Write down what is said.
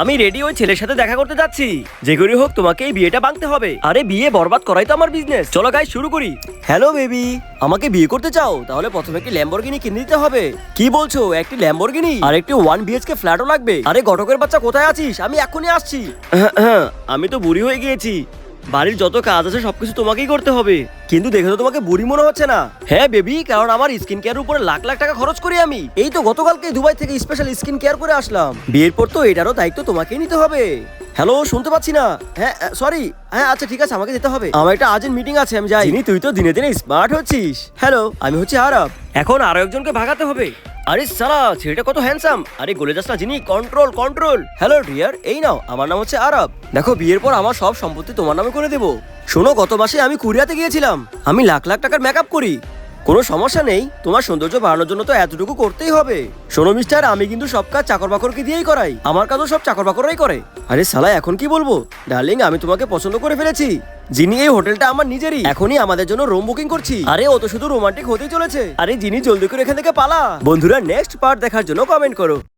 আমি রেডি ওই ছেলের সাথে দেখা করতে যাচ্ছি। যে করে হোক তোমাকে এই বিয়েটা ভাঙতে হবে। আরে বিয়ে বরবাদ করাই তো আমার বিজনেস। চলো গাইস শুরু করি। হ্যালো বেবি, আমাকে বিয়ে করতে চাও? তাহলে প্রথমে একটি ল্যাম্বরগিনি কিনে দিতে হবে। কি বলছো? একটি ল্যাম্বরগিনি আর একটি 1 BHK ফ্ল্যাটও লাগবে? আরে ঘটকের বাচ্চা কোথায় আছিস? আমি এখনই আসছি। আমি তো বুড়ি হয়ে গিয়েছি, বাড়ির যত কাজ আছে সবকিছু তোমাকেই করতে হবে। কিন্তু দেখে তো তোমাকে বুড়ি মনে হচ্ছে না। হ্যাঁ বেবি, কারণ আমার স্কিন কেয়ার উপরে লাখ লাখ টাকা খরচ করি আমি। এই তো গতকালকে দুবাই থেকে স্পেশাল স্কিন কেয়ার করে আসলাম। বিয়ের পর তো এটারও দায়িত্ব তোমাকেই নিতে হবে। হ্যালো, শুনতে পাচ্ছি না। হ্যাঁ সরি। হ্যাঁ আচ্ছা ঠিক আছে, আমাকে যেতে হবে, আমার একটা আর্জেন্ট মিটিং আছে, আমি যাই। তুই তো দিনে দিনে স্মার্ট হচ্ছিস। হ্যালো, আমি হচ্ছে আরব। এখন আরো একজনকে ভাগাতে হবে। আরে সালা, ছেলেটা কত হ্যান্ডসাম। আরে গলে যাস না যিনি, কন্ট্রোল কন্ট্রোল। হ্যালো ডিয়ার, এই নাও, আমার নাম হচ্ছে আরব। দেখো বিয়ের পর আমার সব সম্পত্তি তোমার নামে করে দেবো। শোনো, গত মাসে আমি কোরিয়াতে গিয়েছিলাম। আমি লাখ লাখ টাকার মেকআপ করি। কোনো সমস্যা নেই, তোমার সৌন্দর্য বাড়ানোর জন্য তো এতটুকু করতেই হবে। শোনো মিস্টার, আমি কিন্তু সব কাজ চাকর বাকরকে দিয়েই করাই। আমার কাজও সব চাকর বাকররাই করে। আরে সালা, এখন কি বলবো? ডার্লিং, আমি তোমাকে পছন্দ করে ফেলেছি। যিনি এই হোটেলটা আমার নিজেরই, এখনই আমাদের জন্য রুম বুকিং করছি। আরে ও তো শুধু রোমান্টিক হতেই চলেছে। আরে যিনি, জলদি করে এখান থেকে পালা। বন্ধুরা, নেক্সট পার্ট দেখার জন্য কমেন্ট করো।